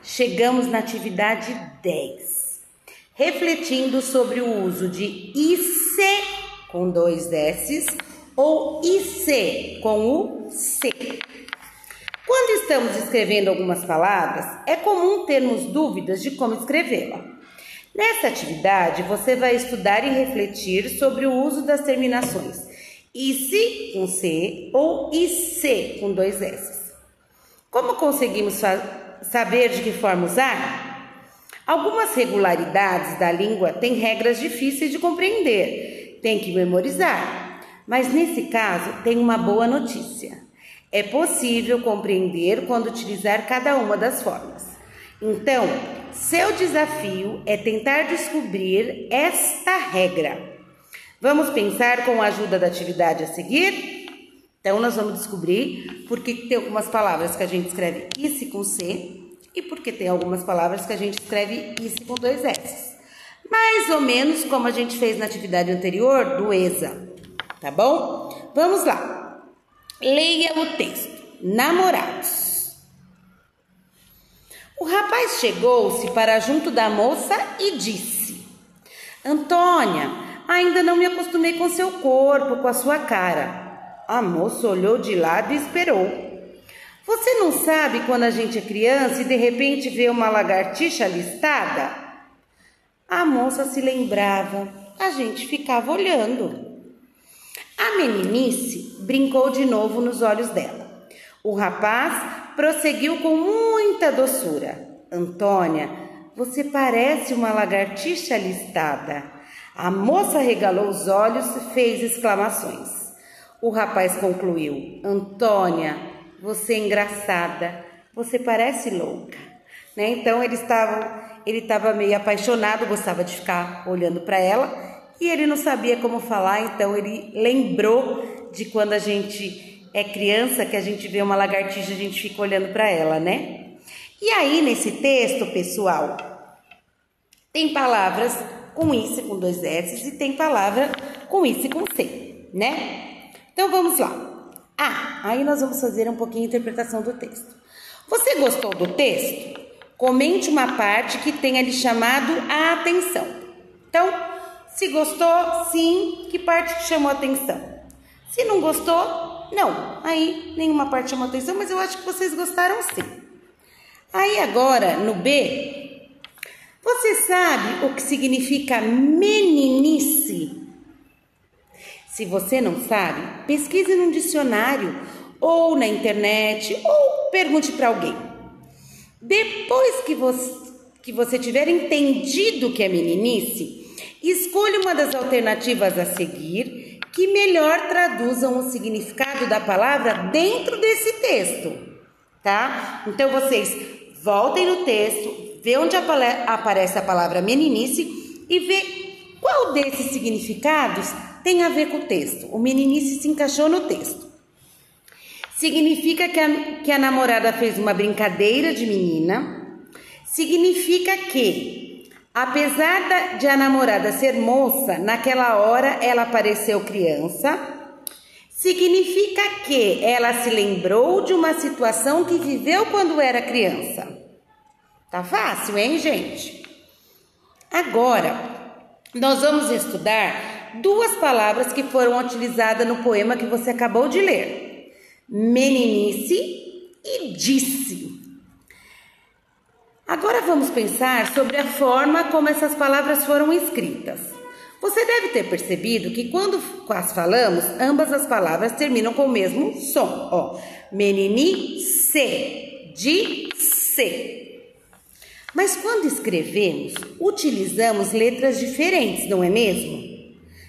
chegamos na atividade 10, refletindo sobre o uso de IC com 2 S's ou IC com o C. Quando estamos escrevendo algumas palavras, é comum termos dúvidas de como escrevê-la. Nessa atividade, você vai estudar e refletir sobre o uso das terminações IC com C ou IC com 2 S's. Como conseguimos saber de que forma usar? Algumas regularidades da língua têm regras difíceis de compreender, tem que memorizar. Mas nesse caso, tem uma boa notícia. É possível compreender quando utilizar cada uma das formas. Então, seu desafio é tentar descobrir esta regra. Vamos pensar com a ajuda da atividade a seguir? Então, nós vamos descobrir por que tem algumas palavras que a gente escreve IC com C e por que tem algumas palavras que a gente escreve IC com 2 S. Mais ou menos como a gente fez na atividade anterior do ESA, tá bom? Vamos lá. Leia o texto. Namorados. O rapaz chegou-se para junto da moça e disse: Antônia, ainda não me acostumei com seu corpo, com a sua cara. A moça olhou de lado e esperou. Você não sabe quando a gente é criança e de repente vê uma lagartixa listada? A moça se lembrava, a gente ficava olhando. A meninice brincou de novo nos olhos dela. O rapaz prosseguiu com muita doçura. Antônia, você parece uma lagartixa listada. A moça regalou os olhos e fez exclamações. O rapaz concluiu: Antônia, você é engraçada, você parece louca. Né? Então ele estava meio apaixonado, gostava de ficar olhando para ela e ele não sabia como falar, então ele lembrou de quando a gente é criança, que a gente vê uma lagartixa, a gente fica olhando para ela, né? E aí nesse texto, pessoal, tem palavras com IC com 2 S e tem palavra com IC com C, né? Então vamos lá. Aí nós vamos fazer um pouquinho de interpretação do texto. Você gostou do texto? Comente uma parte que tenha lhe chamado a atenção. Então, se gostou, sim, que parte que chamou a atenção? Se não gostou, não. Aí nenhuma parte chamou a atenção, mas eu acho que vocês gostaram sim. Aí agora, no B, você sabe o que significa meninice? Se você não sabe, pesquise num dicionário, ou na internet, ou pergunte para alguém. Depois que você tiver entendido o que é meninice, escolha uma das alternativas a seguir que melhor traduzam o significado da palavra dentro desse texto, tá? Então, vocês voltem no texto, vê onde aparece a palavra meninice e vê qual desses significados tem a ver com o texto. O meninice se encaixou no texto. Significa que a namorada fez uma brincadeira de menina. Significa que, apesar de a namorada ser moça, naquela hora ela pareceu criança. Significa que ela se lembrou de uma situação que viveu quando era criança. Tá fácil, hein, gente? Agora, nós vamos estudar 2 palavras que foram utilizadas no poema que você acabou de ler. Meninice e disse. Agora vamos pensar sobre a forma como essas palavras foram escritas. Você deve ter percebido que quando as falamos, ambas as palavras terminam com o mesmo som. Ó, meninice, disse. Mas quando escrevemos, utilizamos letras diferentes, não é mesmo?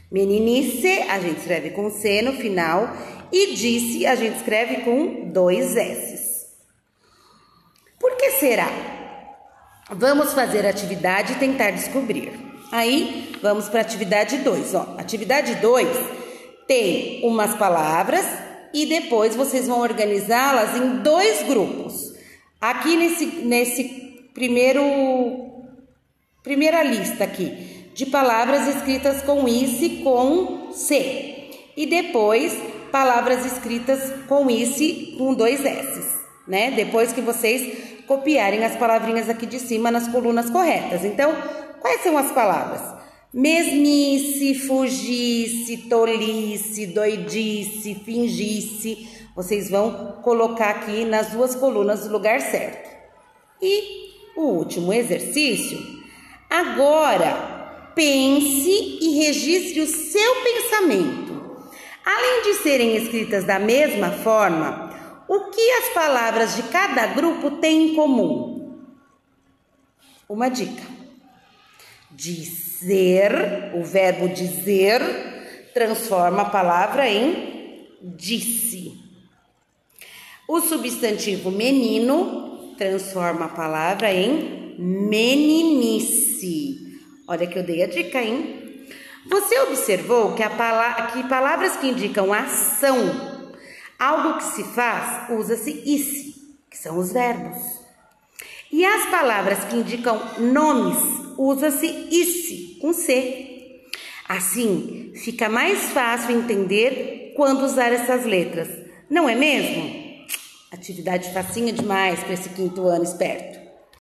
Meninice, a gente escreve com C no final e disse, a gente escreve com 2 S's. Por que será? Vamos fazer a atividade e tentar descobrir. Aí, vamos para a atividade 2. Atividade 2 tem umas palavras e depois vocês vão organizá-las em 2 grupos. Aqui nesse primeira lista aqui de palavras escritas com IC com C e depois palavras escritas com IC com 2 S's, né? Depois que vocês copiarem as palavrinhas aqui de cima nas colunas corretas. Então, quais são as palavras? Mesmice, fugisse, tolice, doidice, fingisse. Vocês vão colocar aqui nas duas colunas no lugar certo. E o último exercício. Agora, pense e registre o seu pensamento. Além de serem escritas da mesma forma, o que as palavras de cada grupo têm em comum? Uma dica. Dizer, o verbo dizer, transforma a palavra em disse. O substantivo menino transforma a palavra em meninice. Olha que eu dei a dica, hein? Você observou que palavras que indicam ação, algo que se faz, usa-se isse, que são os verbos. E as palavras que indicam nomes, usa-se isse, com C. Assim, fica mais fácil entender quando usar essas letras. Não é mesmo? Atividade facinha demais para esse 5º ano esperto.